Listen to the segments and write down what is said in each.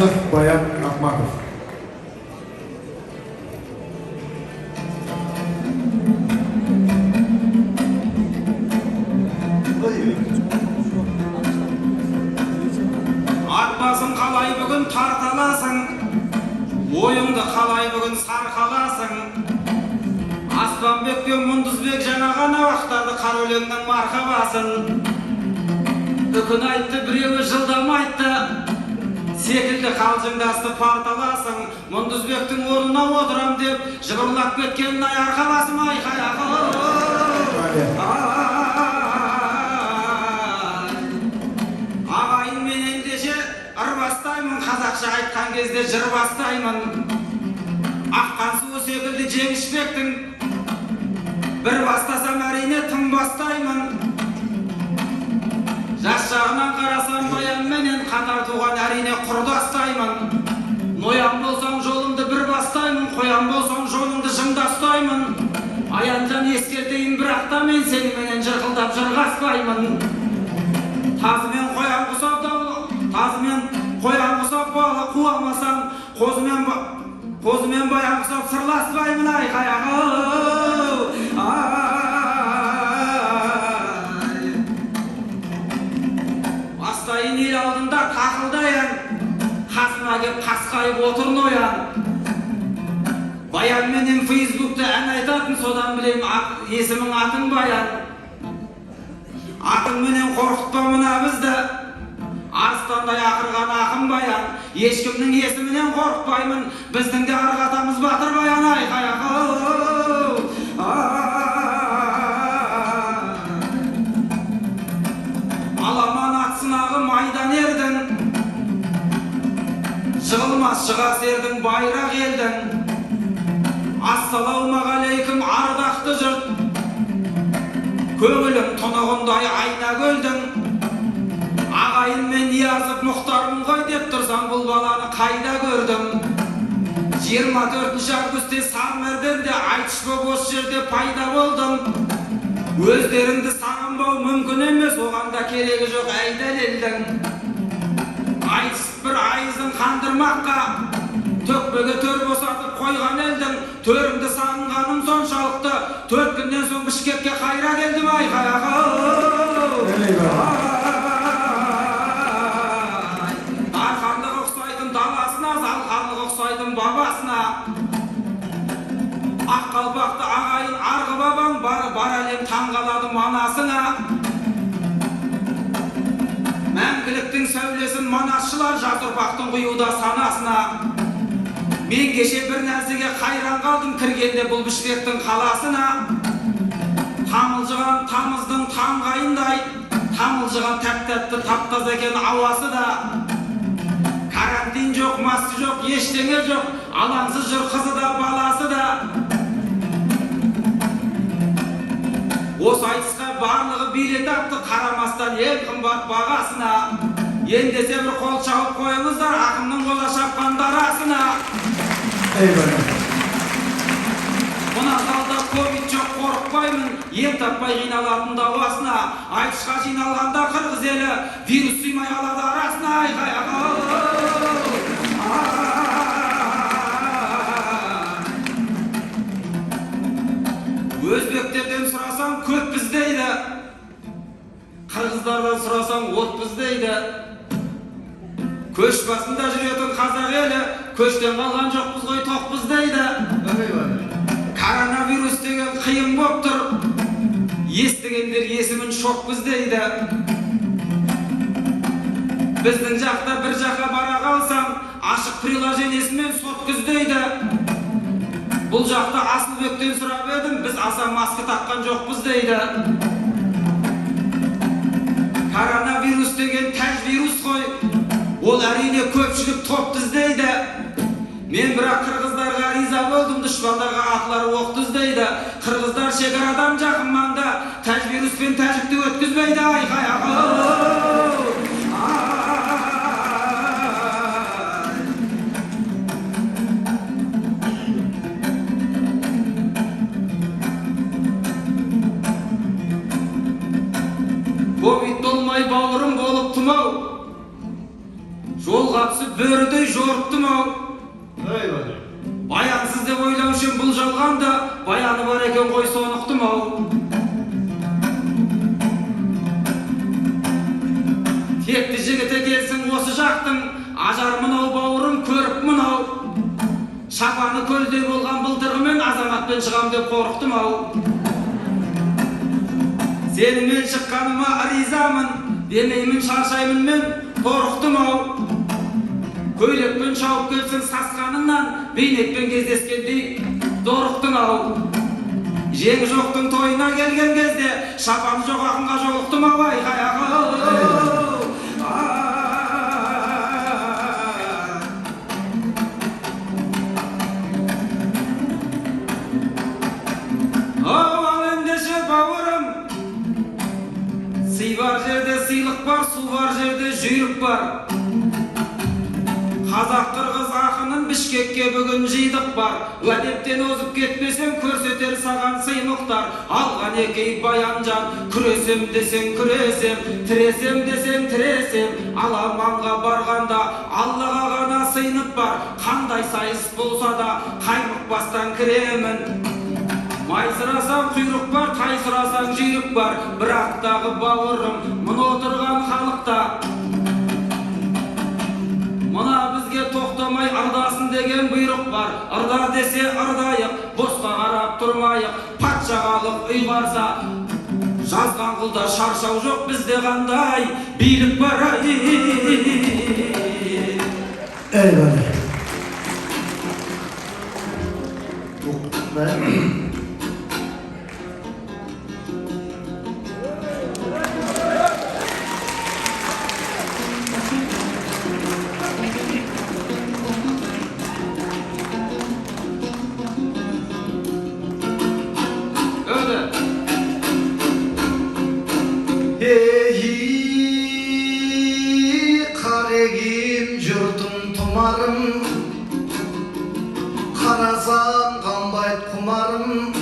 Namazov, Bayan Akmakov. Atbasın қалай бүгін тарталасың, ойыңды қалай бүгін сарқаласың. Аспанбек пен Мұндызбек жаңа ғана уақыттады қар өлеңнің марқабасын. Үкін айтты, біреуі жылдам айтты, секілді қалжыңдасты парталасың. Мұндызбектің орнына отырам деп жыбырлап кеткенін арқаласың. Айқай ағайын мен ендеше ыр бастаймын, қазақша айтқан кезде жыр бастаймын. Аққан суы секілді жеңішпектің бір бастасам әрине тым бастаймын. Жас жағынан қарасам баян менен қатар туған әрине құрдастаймын. Ноян болсаң жолымды бір бастаймын, қоян болсаң жолыңды жымдастаймын. Аянжан ескертейін, бірақта мен сені менен жырқылдап жырғаспаймын. Тазымен қоян құсап балы қуамасам, қозымен баян құсап сырласпаймын. Айқай Бастайын ел алдында тақылдаян, қасыма кеп қасқайып отыр ноян. Баян менен Фейсбукта ән айтатын, содан білейм есімің атың Баян. Атың менен қорқытпа мына бізді, арыстандай ақырған ақын Баян. Ешкімнің есімінен қорқытпаймын, біздің де арғатамыз батыр Баян. Айқай аламан ат сынағы майдан ердің, жығылмас шығас ердің байрақ елдің. Ассалаумағалейкум ардақты жұрт, көңілім тұнығындай айна көлдің. Ағайын мен Ниязов Мұхтармын ғой деп тұрсам, бұл баланы қайда көрдім. 24 августте Сармерденде айтыш боп осы жерде пайда болдым. Өздеріңді сағынбау мүмкін емес, оғанда керегі жоқ әй дәлелдің. Айтысып бір айызын қандырмаққа, төкпеге төр босатып қойған елдің. Төрімді сағынғаным соншалықты, 4 күннен соң Бішкекке қайра келдім. Айқай Арқандық ұқсайтын даласына, Залқанлық ұқсайтын бабасына. Ақ қалпақты ағайын арғы бабам, бар әлем таңғалады манасына. Мәңгіліктің сәулесін манасшылар, жас ұрпақтың құюда санасына. Мен кеше бір нәрсеге қайран қалдым, кіргенде бұл Бішкектің қаласына. Тамылжыған тамыздың таңғайындай, тамылжыған тәп-тәтті таптаз екен ауасы да. Карантин жоқ, маски жоқ, ештеңе жоқ, алаңсыз жүр қызы да, баласы да. Осы айтысқа барлығы билет апты, қарамастан ең қымбат бағасына. Ендесе бір қол шауып қойыңыздар, ақынның қола шапқан дарасына. Мына залда ковид жоқ, қорықпаймын, ем таппай қиналатын дауасына. Айтысқа жиналғанда қырғыз елі, вирус сыймай алады арасына. Айқай Өзбектерден сұрасам көп біздейді, қырғыздардан сұрасам от біздейді. Көш басында жүретін қазақ елі, көштен қалған жоқпыз ғой тоқпыз дейді. Коронавирус деген қиын боп тұр, естігендер есімін шоқпыз дейді. Біздің жақта бір жаққа бара қалсам, ашық приложениесімен соткыз дейді. Бұл жақта Асылбектен сұрап едім, біз аса маска таққан жоқпыз дейді. Коронавирус деген тәжвирус қой, ол әрине көпшілік топ іздейді. Мен бірақ қырғыздарға риза болдым, дұшпандарға атылар оқ іздейді. Қырғыздар шекарадан жақын маңда, тәжвирус пен тәжікті өткізбейді. Айқай Ковид толмай бауырым болып тұмау, жолға түсіп бөрідей joruktum-ау. Eyvallah. Bayansız dep oylamışım бұл жалғанда, баяны бар екен ғой соныктым-ау. Tekti жігіті келсін осы жақтың, ажар мынау бауырым көріп мынау. Шапаны көлде болған былтырғымен азаматпен шығам деп қорықтым-ау. Сенімен шыққаныма ризамын, демеймін шаршаймын мен торықтым-ау. Көйлекпен шауып келсін сасқанынан, бейнетпен кездескендей дорықтым-ау. Жеңі жоқтың тойына келген кезде, шапаны жоқ ақынға жолықтым-ау. Сый бар жерде сыйлық бар, су бар жерде жүйрік бар. Қазақ қырғыз ақынын Бішкекке бүгін жидық бар. Әдептен озып кетпесем көрсетер саған сый мұқтар. Алған екей баянжан, күресем десең күресем, тіресем десең тіресем. Аламанға барғанда Аллаға ғана сыйынып бар. Қандай сайыс болса да қаймықпастан кіремін. Майсырасаң құйрық бар, тайсырасаң жүйрік бар. Бірақтағы бауырым, мұны отырған халықта. Мұна бізге тоқтамай ардасын деген бұйрық бар. Арда десе ардайық, босқа қарап тұрмайық. Патшағалық үй барса, жазған құлда шаршау жоқ, бізде қандай билік бар. Eyvallah. Қарегім жұртым тұмарым, қарасам қамбайт құмарым.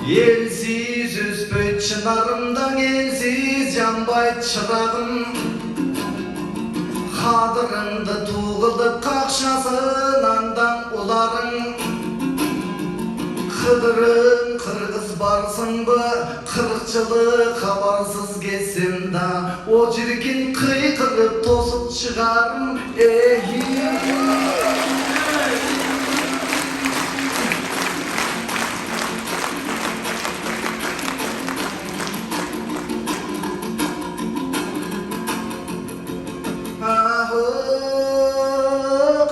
Елсіз өспөйт шынарымдан, елсіз жанбайт шырағым. Қадырыңды туғылып қақшасынандан ұларың. Қыдырым қырғыз барсың бі, 40 жылы хабарсыз кесем да, о жүрген қиқырып тосып шығарым.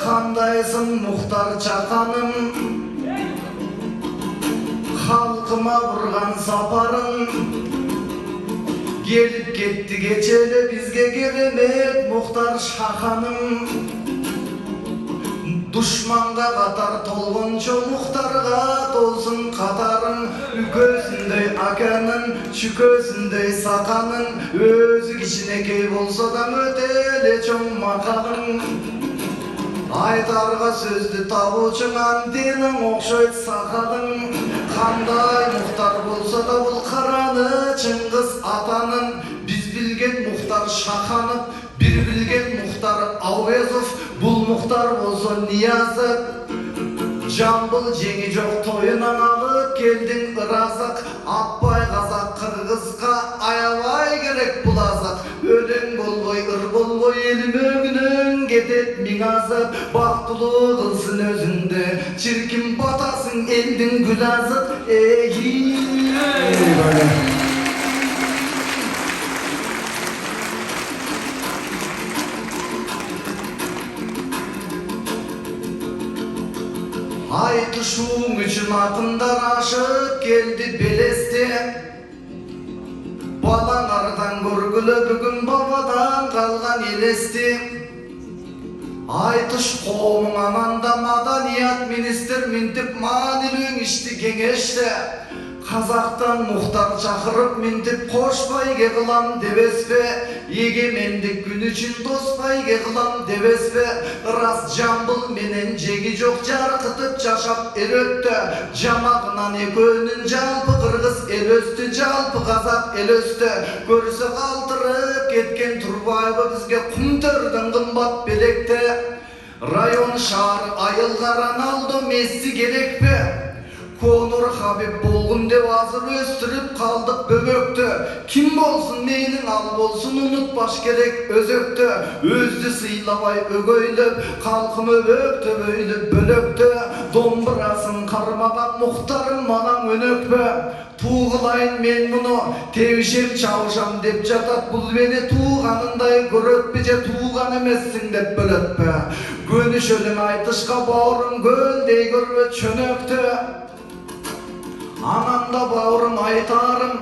Қандайсың Мұхтар Чақаным, халқыма бұрған сапарың. Келіп кетті кечелі бізге керемет Мұхтар Шақаным. Дұшманға қатар толғыншы Мұхтарға толсын қатарың. Үкөсіндей аканын, шүкөсіндей сақанын. Өзі кішінекей болса да өтеле чоң мақағың. Айтарға сөзді табучыңан денің оқшойт сақалың. Қандай Мұхтар болса да бұл қараны Чыңғыз атанын. Біз білген Мұхтар Шақанов, бір білген Мұхтар Ауезов. Бұл Мұхтар болса Ниязов. Жамбыл жеңі жоқ тойынан алып келдің ыразық. Атпай қазақ қырғызға аялай керек бұл азық. Өлең болбой, ыр болбой, елім өгінен кетет миң азып. Бақтылы қылсын өзіңді, чіркін батасың елдің гүл азық. Айтышуың үшін ақындар ашып келді белесте. Балаңардан көргілі бүгін бабадан қалған елесте. Айтыш қоғымың аманда маданият министр Мінтіп Манилің ішті кеңешті. Қазақтан мұхтар шақырып ментіп қош байге қылам дебеспе, егемендік күн үшін дос байге қылам дебеспе. Рас Жамбыл менен жеги жоқ жарқытып жашап ел өтті, жамағынан екөнін жалпы қырғыз ел өсті, жалпы қазақ ел өсті. Көрісі қалтырып кеткен Турбаева бізге құмтөрдің қымбат белекті. Район шаар айылғаран алды Месси керек пе? Конор Хабиб болғым деп азыр өстіріп қалдық бөбөктө. Ким болсын мейнің ал болсын ұнытпаш керек өзөктө. Өзді сыйлабай өгөйлөп, қалқым өбөктө бөйліп бөлөктө. Домбырасын қармаған мұхтарым маған өнөкпө. Туғылайын мен мұны тевшем чаушам деп жатат, бұл мені туғанындай көрөтпе же туған емессің деп бөлөтпе. Көнішөлің айтышқа бауырым көлдей көрбө чөнөктө. Анамда бауырым айтарым,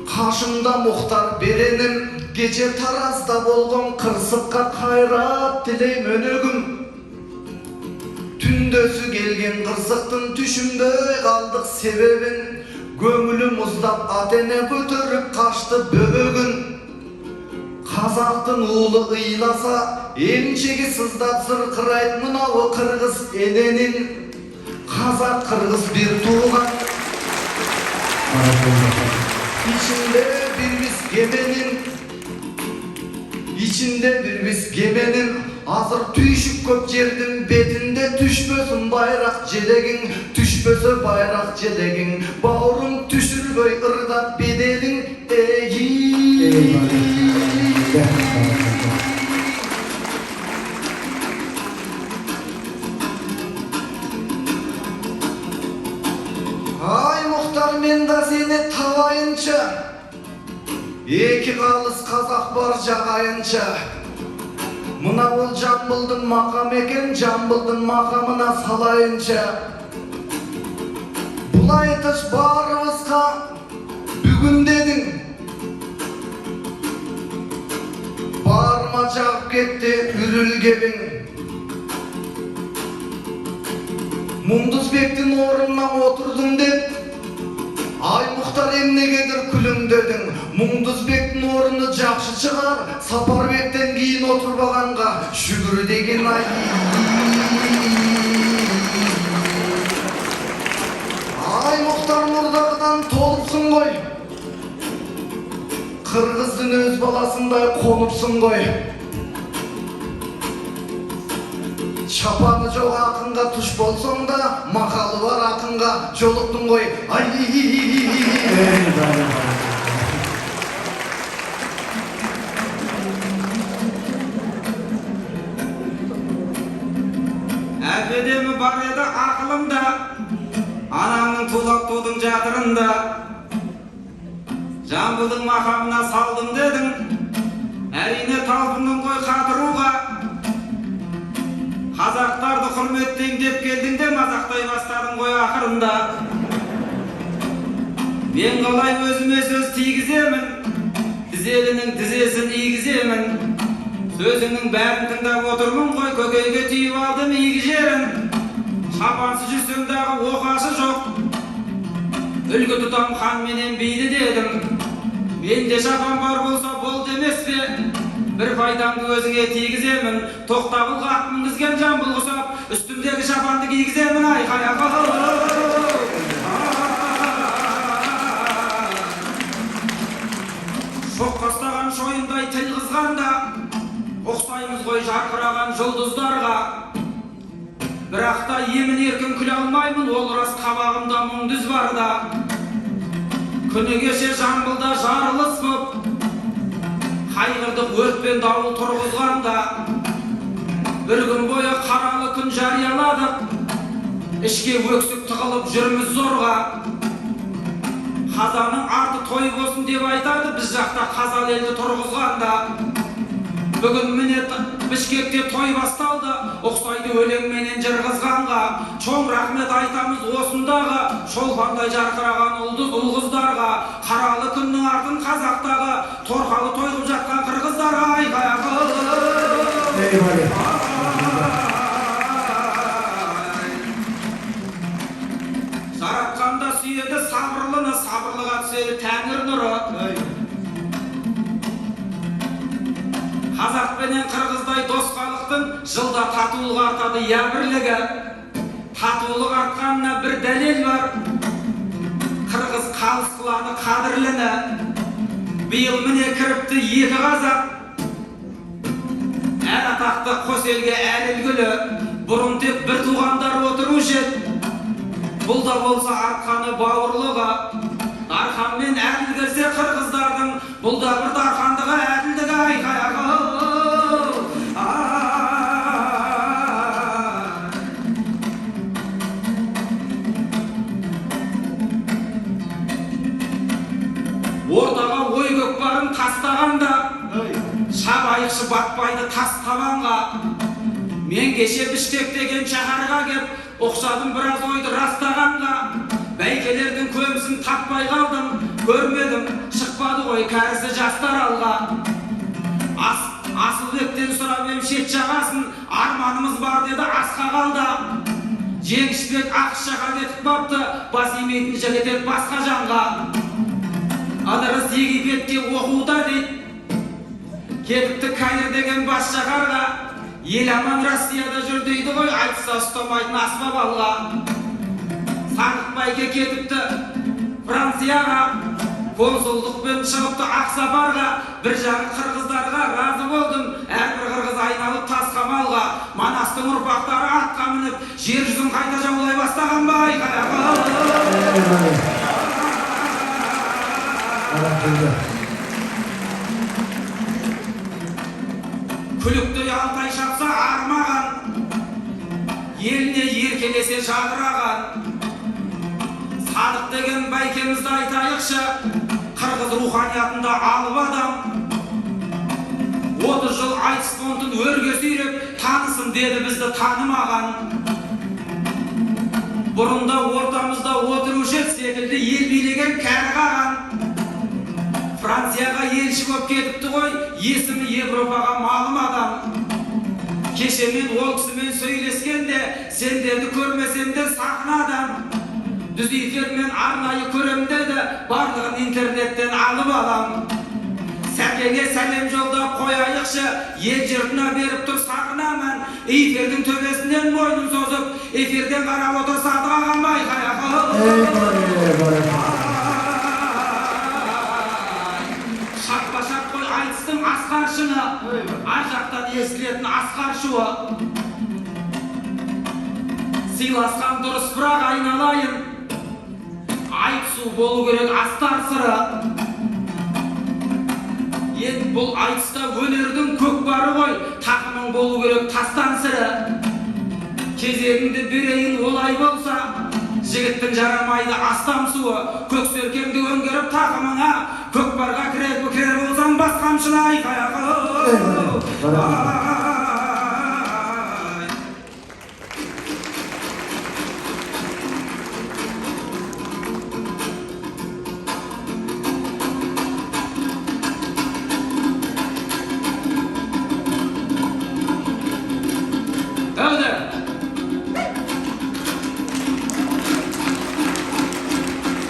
қашымда мұхтар беренім, кеше Таразда болған қырсыққа қайрат тілейм өнөгім. Түндөсі келген қырсықтың түшімдөй қалдық себебін, көңілім мұздап атене көтеріп қашты бөбөгін. Қазақтың ұлы ұйласа, емшегі сыздап зырқырайт мынауы қырғыз ененін. Қазақ қырғыз бір туған, içinde bir biz gemenin, азыр түйшік көп жердің бетінде түшпөсін байрақ желегің, түшпөсі байрақ желегің, бауырым түшірбөй ырдап беделің Ай Мұхтар, мен да сені табайынша, екі қалыс қазақ бар жағайынша. Мына ол Жамбылдың мақам екен, Жамбылдың мақамына салайынша. Бұл айтыш барымызға бүгін дедің, барыма жағып кетті үрілгебің. Мұңдызбектің орнынан отырдың деп, ай Мұхтар емнегедір күлімдедің. Мұңдызбектің орны жақшы шығар, Сапарбектен кейін отырбағанға шүгір деген ай. Ай Мұхтар мұрдағыдан толыпсың ғой, қырғыздың өз баласындай қоныпсың ғой. Шапаны жоқ ақынға тұш болсаң да, мақалы бар ақынға жолықтың ғой. Әбедемі бар еді ақылымда, анамның тулап тудың жатырында. Жамбылдың мақамына салдым дедің, әрине талпындың ғой қатыруға. Қазақтарды құрметтейм деп келдің де, мазақтай бастадың ғой ақырында. Мен қалай өзіме сөз тигіземін, тізелінің тізесін игіземін. Сөзіңнің бәрін тыңдап отырмын ғой, көкейге түйіп алдым игі жерін. Шапансыз жүрсем дағы оқасы жоқ, үлгі тұтам хан менен биді дедім. Менде шапан бар болса бол демес пе, бір пайдамды өзіңе тигіземін. Тоқтағыл қақ мінгізген Жамбыл құсап, үстімдегі шапанды кигіземін. Айқай шоқ қастаған шойындай тіл қызғанда, ұқсаймыз ғой жарқыраған жұлдыздарға. Бірақ та емін еркін күле алмаймын, ол рас қабағымда мұң дүз барда. Күні кеше Жамбылда жарылыс боп, қайғырдық өртпен дауыл тұрғызғанда. Бір күн бойы қаралы күн жарияладық, ішке өксік тығылып жүрміз зорға. Қазаның арты той болсын деп айтады, біз жақта қазал елді тұрғызғанда. Бүгін міне Бішкекте той басталды, ұқсайды өлеңменен жырғызғанға. Чоң рахмет айтамыз осындағы, шолпандай жарқыраған ұл-қыздарға. Қаралы күннің артын қазақтағы, торқалы тойғып жатқан қырғыздарға. менен кыргыздай доскалыктын жылда татуулук артады я бирлиги. Татуулук артканына бир далил бар. Кыргыз калыс кылады кадырлыны. Быйыл міне кіріпті екі қазақ. Әр атақты қос елге әр үлгілі. Бұрын тек бір туғандар отырушы еді. Бұл да болса арқаны бауырлығы. Арқанмен әділ келсе қырғыздардың, бұл да бір дарқандығы әділдігі айқаяғы. Ортаға ой көкпарын тастағанда, шабайықшы батпайды тас табанға. Мен кеше Бішкек деген шаһарға кеп, оқшадым біраз ойды растағанға. Бәйкелердің көбісін таппай қалдым, көрмедім, шықпады ғой кәрісі жастар алға. Асылбектен сұрап ем шет жағасын, арманымыз бар деді асқа қалда. Жеңішбек ақшаға кетіп бапты, бас имейтін жігітет басқа жанға. Адырыс Египетке оқуда дейді, кетіпті Кайыр деген бас шаһарға. Ел аман Россияда жүр дейді ғой, айтса ұстамайтын аспап алға. Сандықбайке кетіпті Францияға, консулдықпен шығыпты Ақсапарға. Бір жағы қырғыздарға разы болдым, әрбір қырғыз айналып Тасқамалға. Манастың ұрпақтары атқа мініп, жер жүзін қайта жаулай бастаған ба айқаяғы. Күлікті Алтай шапса армаған, еліне еркелесе жадыраған. Садық деген байкемізді айтайықшы, қырғыз руханиятында алып адам. 30 жыл айтыс фонтын өрге сүйреп, танысын деді бізді танымаған. Бұрында ортамызда отырушы секілді ел билеген кәрі қаған. Францияға елші боп кетіпті ғой, есімі Европаға малым адам. Кеше мен ол кісімен сөйлескенде, сендерді көрмесем де сахнадан. Дүз эфирмен арнайы көрем деді, барлығын интернеттен алып алам. Сәкеңе сәлем жолдап қояйықшы, ел жұртына беріп тұр сағынамын. Эфирдің төбесінен мойнын созып, эфирден қарап отыр Садық ағам байқаяқы. Шаппа-шап қой айтыстың асқаршыны, ар жақтан естілетін асқар шуы. Сыйласқан дұрыс бірақ айналайын, айтысу болу керек астар сыры. Ен бұл айтыста өнердің көк бары ғой, тақымың болу керек тастан сыры. Кезегіңді берейін олай болса, жігіттің жарамайды астам суы. Көксеркеңді өңгеріп тақымыңа, көкпарға кірер болсаң бас қамшыны айқаяғы.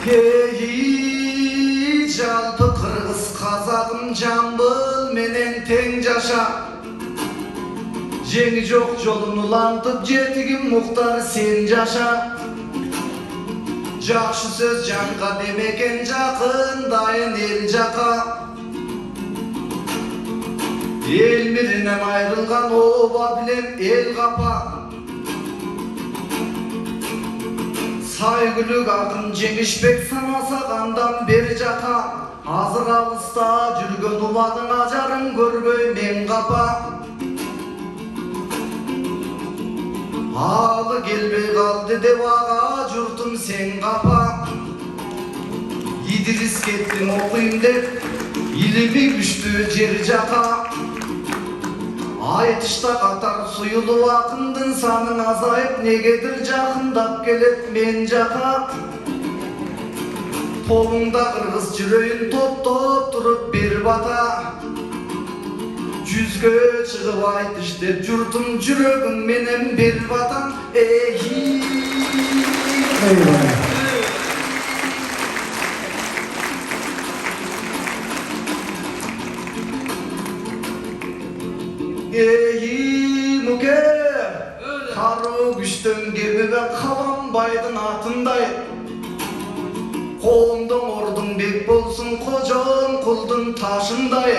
Ей жалпы қырғыз қазағым жамбыл менен тең жаша. Жеңі жоқ жолын улантып жетігім мұхтар сен жаша. Жақшы сөз жанға демекен жақын дайын ел жақа. Ел мирінен айрылған оба білем ел қапа. Сайгүлік ақын Жеңішбек санасағандан бері жақа. Азыр алыста жүрген ұладың ажарын көрбөй мен қапа. Алы келбей қалды деп аға жұртым сен қапа. Идрис кеттің оқиым деп илimi күшті жер жақа. Айтышта қатар сұйылу ақындың саның азайып, негедір жақындап келет мен жақа. Тобыңда қырғыз жүрейін топ-топ тұрып бер бата. Жүзге шығып айтыш деп жұртым жүрегің менен бер батам. Ey muke, karı güçten gibi ve kalanbaydın atınday. Қолыңдың ордың бек болсын, қожан құлдың ташындай.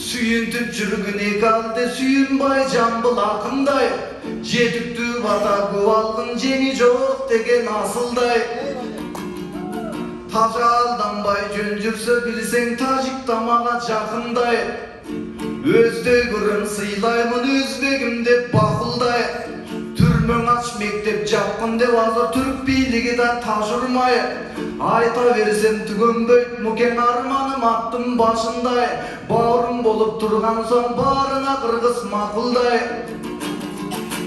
Сүйінтіп жүргін екі алды, сүйінбай жамбыл ақындай. Жетікті бата көалдың, жеңі жоқ деген асылдай. Тажа алданбай жөн жүрсе білсең, тажик тамаға жақындай. Өздей көрін сыйлаймын, өзбегім деп бақылдай. Түрмөң ач мектеп жапқын деп азыр түрк бийлиги да тажырмай. Айта берсем түгөнбөйт мукен арманым аттың башындай. Бауырым болып тұрған соң барына қырғыз мақұлдай.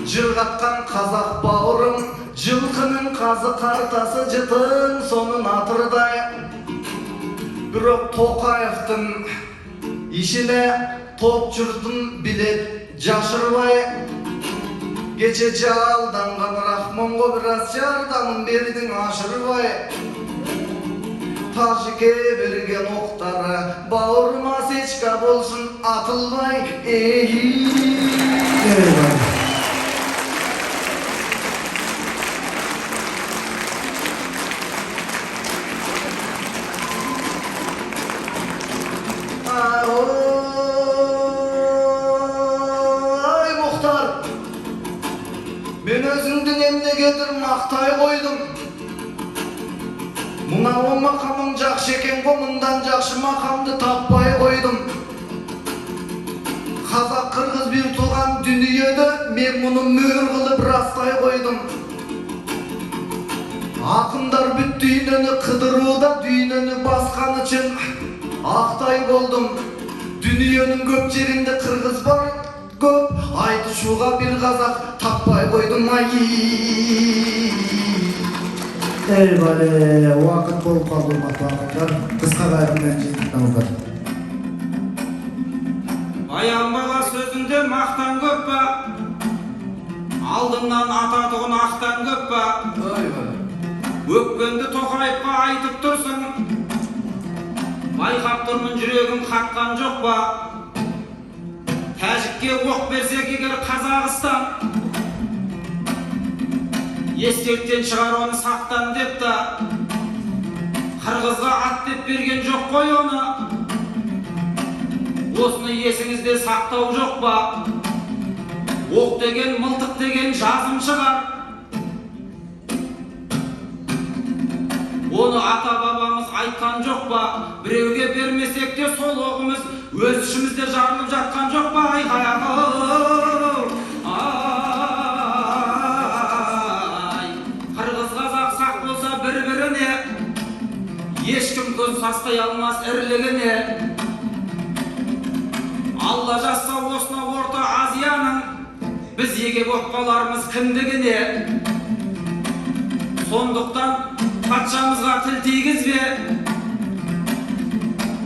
Жырғатқан қазақ бауырым, жылқының қазы қартасы жытын сонын атырдай. Бирок Тоқаевтың ишине топ жұртын билет жашырбай. Geçe жалданған Рахмонго біраз жардамын бердің ашырбай. Тажике берген оқтары бауырыма сечка болсын атылбай. Мен өзіңдің емдегедір мақтай қойдым. Мынау мақамың жақшы екен ғой, мұндан жақшы мақамды таппай қойдым. Қазақ қырғыз бір туған дүниеде мен мұны мөр қылып растай қойдым. Ақындар бүт дүйнені қыдыруда, дүйнені басқан үшін ақтай болдым. Дүниенің көп жерінде қырғыз бар көп, айтышуға бір қазақ таппай қойдым ай. Eyvallah, uakıt bol kaldı matematikler, kısa verimden ciddi namazlar. Баян бала сөзінде мақтан көп па? Алдыңнан ататұғын ақтан көп па? Өкпенді Тоқаевқа айтып тұрсың, байқап тұрмын жүрегім қатқан жоқ па? Тәжікке оқ берсек егер Қазақстан, ескерттен шығар оны сақтан деп та, қырғызға ат деп берген жоқ қой оны. Осыны есіңізде сақтау жоқ па? Оқ деген, мылтық деген жазым шығар. Оны ата-бабамыз айтқан жоқ па? Біреуге бермесек те сол оғымыз өз ішімізде жарылып жатқан жоқ па? Қырғыз қазақ сақ болса бір-біріне, ешкім көз састай алмас ірлігіне. Алла жазса осына Орта Азияның біз еге боп қалармыз кіндігіне. Сондықтан патшамызға тіл тигізбе,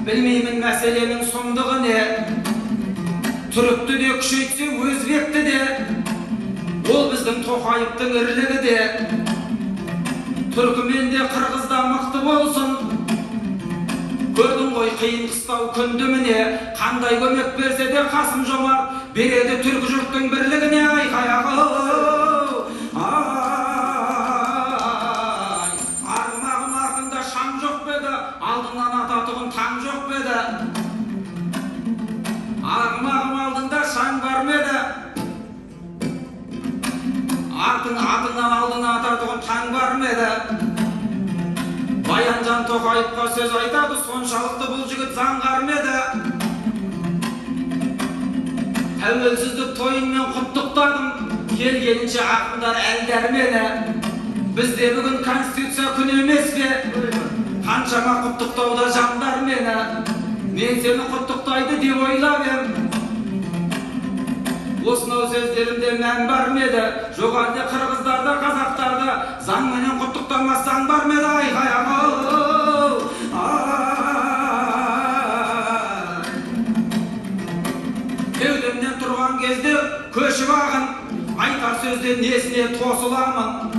білмеймін мәселенің сұмдығы не. Түрікті де күшейтсе өзбекті де, ол біздің Тоқаевтың ірлігі де. Түркімен де қырғызда мықты болсын, көрдің ғой қиын қыстау күнді міне. Қандай көмек берсе де Қасым Жомарт береді түркі жұрттың бірлігіне. Арғымағым артында шам жоқ беді, алдыңнан ататұғын таң жоқ беді. Арғымағым алдыңда шаң бар меді, атыңнан алдыңа ататұғын таң бар меді. Баянжан Тоқаевқа сөз айтады, соншалықты бұл жігіт заңғар меді. Тәуелсіздік тойынмен құттықтадым, келгенінше ақындар әлдер мені. Бізде бүгін Конституция күні емес пе? Қаншама құттықтауда жандар мені. Мен сені құттықтайды деп ойлап ем. Осынау сөздерімде мән бар меді? Жоқ әлде қырғыздарда, қазақтарда заңменен құттықтамас заң бар меді? Кеудемнен тұрған кезде көшіп ағын, айтар сөзде несіне тосыламын.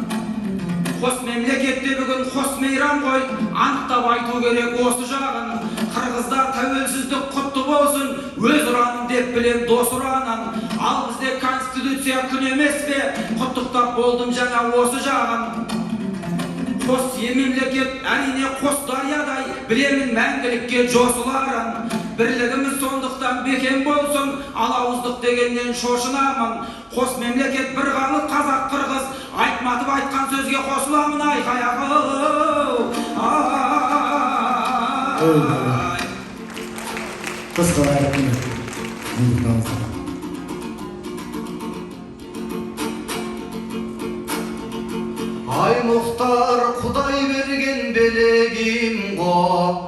Қос мемлекетте бүгін қос мейрам ғой, анықтап айту керек осы жағын. Қырғыздар тәуелсіздік құтты kutlu bolsun. Öz uranın dep bilen dos uranan. Al bizde konstitutsiya kun emes be. Kutuktap boldum jana osu jagın. Kos memleket arine kos daryaday bilemin мәңгілікке josularan. Birligimiz sonduktan beken bolsun. Alauzduk degenden şoşunamın. Kos memleket bir galı Kazak Kırgız. Aytmatıp aytkan sözge kosulamın ay hayakı. Kız kabarımın Ay muhtar Kuday bergen belegim go.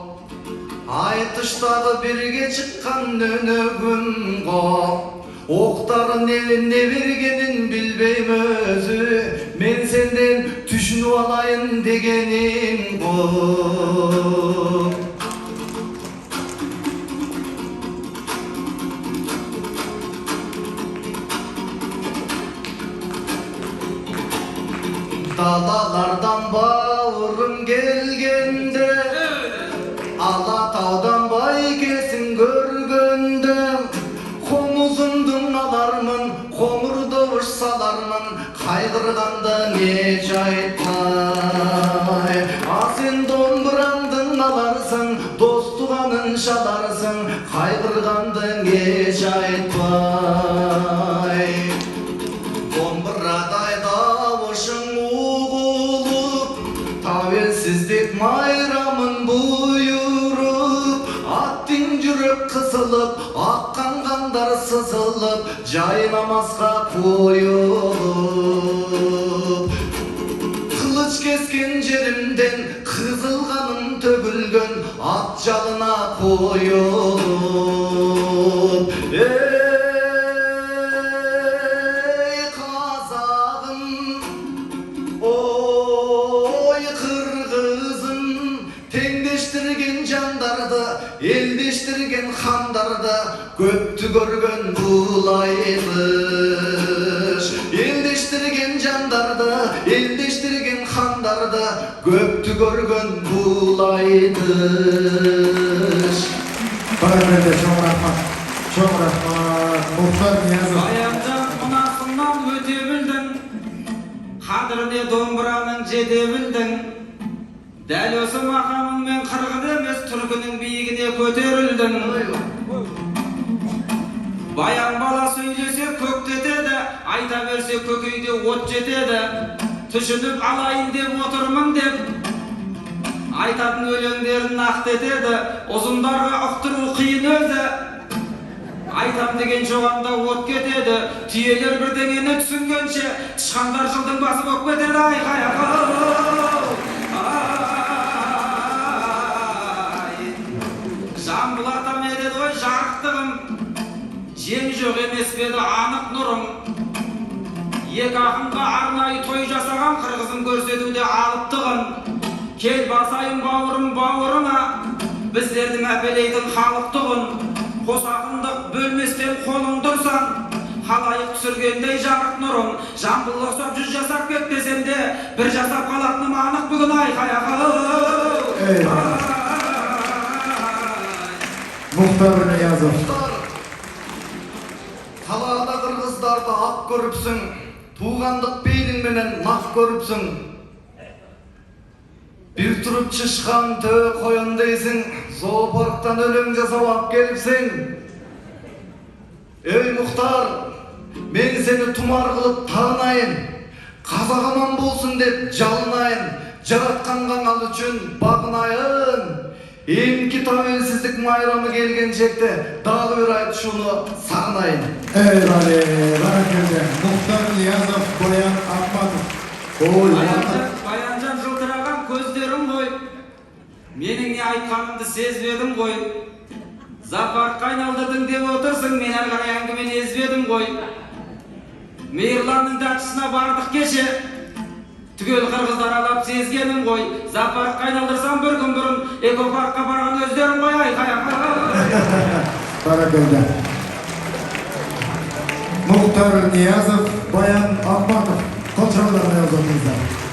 Aytıştagı birge çıkkan dönөгüm go. Oktarın evinde bergenin bilbeyim özü. Men senden tüşünüp alayın degenim go. Dağlardan bağırım gelgende, Alatağdan bay kesin görgende, Komuzumdun alarmın, komur doğuş salarmın, Kaygırganda ne caytmay. Sen dombrandın alarsın, dostuğanın şalarsın, Kaygırganda ne caytmay. Dombraday davuşun uğulup, Tavelsizlik mayramın buyurup, Attın jürek kısılıp, akkan kandar sızılıp, Jay namazga koyulup. Kılıç kesken jerimden kızılganım tökülgön, At jalına koyulup. Eldeştirgen handarda köptü görgön bulaymış. Eldeştirgen jandarda, eldeştirgen handarda köptü görgön bulaymış. Baraberde çok rahmat. Çok rahmat. Muhtar Niyazov. Bayancan onasından öte bildin. Kadrine domburanın jede bildin. Däl osu makamın men kırgın emes türkünün biyigine köterildim. Bayan bala söylese köktete, ayta verse köküyde ot jetede. Tüşünüp alayın dep oturmın dep, aytadın ölenlerin aktetede. Uzundarga ukturu kıyın özü, aytam degen çoğanda ot ketede. Tüyeler birdengene tüsüngençe, çıkandar жылдың bası bok ketede ay hayakı. Jambulatam ededi oy jarıktığım, Jeng jok emes bedi anık nurum. Ek akımga arnayı toy jasagan kırgızın görsedude alıptığın. Kel basayın bawırım bawırına, bizlerдің äpeleytin halıktığın. Kos akımdık bölmesten kolun dursan, halayık sürgendey jarık nurum. Jambul oksap 100 jasap kep desem de, bir jasap kalatnım anık bugün ay hayakı. Muhtar Niyazov. Talada kırgızdarda ak görüpsün, tuğandık beydin menen nak görüpsün. Bir turup çışkan tö koyan deysin, zooparktan ölüm jasap ap gelipsin. Ey muhtar, men seni tumar kılıp tağınayın, Kazagaman bolsun dep jalınayın, Jaratkan kangal üçün bagınayın. Emki tavelsizlik mayramı gelgen jekte dağlı bir ayt şunu sağınayın. Eyvallah, barakelde. Muhtar Niyazov, Bayan Akmatov. Bayancan жылтыраған көздерің ғой, менің не айтқанымды сезбедім ғой. Запарқа айналдырдың деп отырсың, мен әрі қарай әңгімені езбедім ғой. Мейірланның датшысына бардық кеше, түгел қырғыздар алап сезгенім ғой. Запарқа айналдырсам бір күн бұрын экопаркқа барған өздерің ғой, айқаяқ. Barakelde. Muhtar Niyazov, Bayan Akmatov. Kontrollarına yazılmışlar.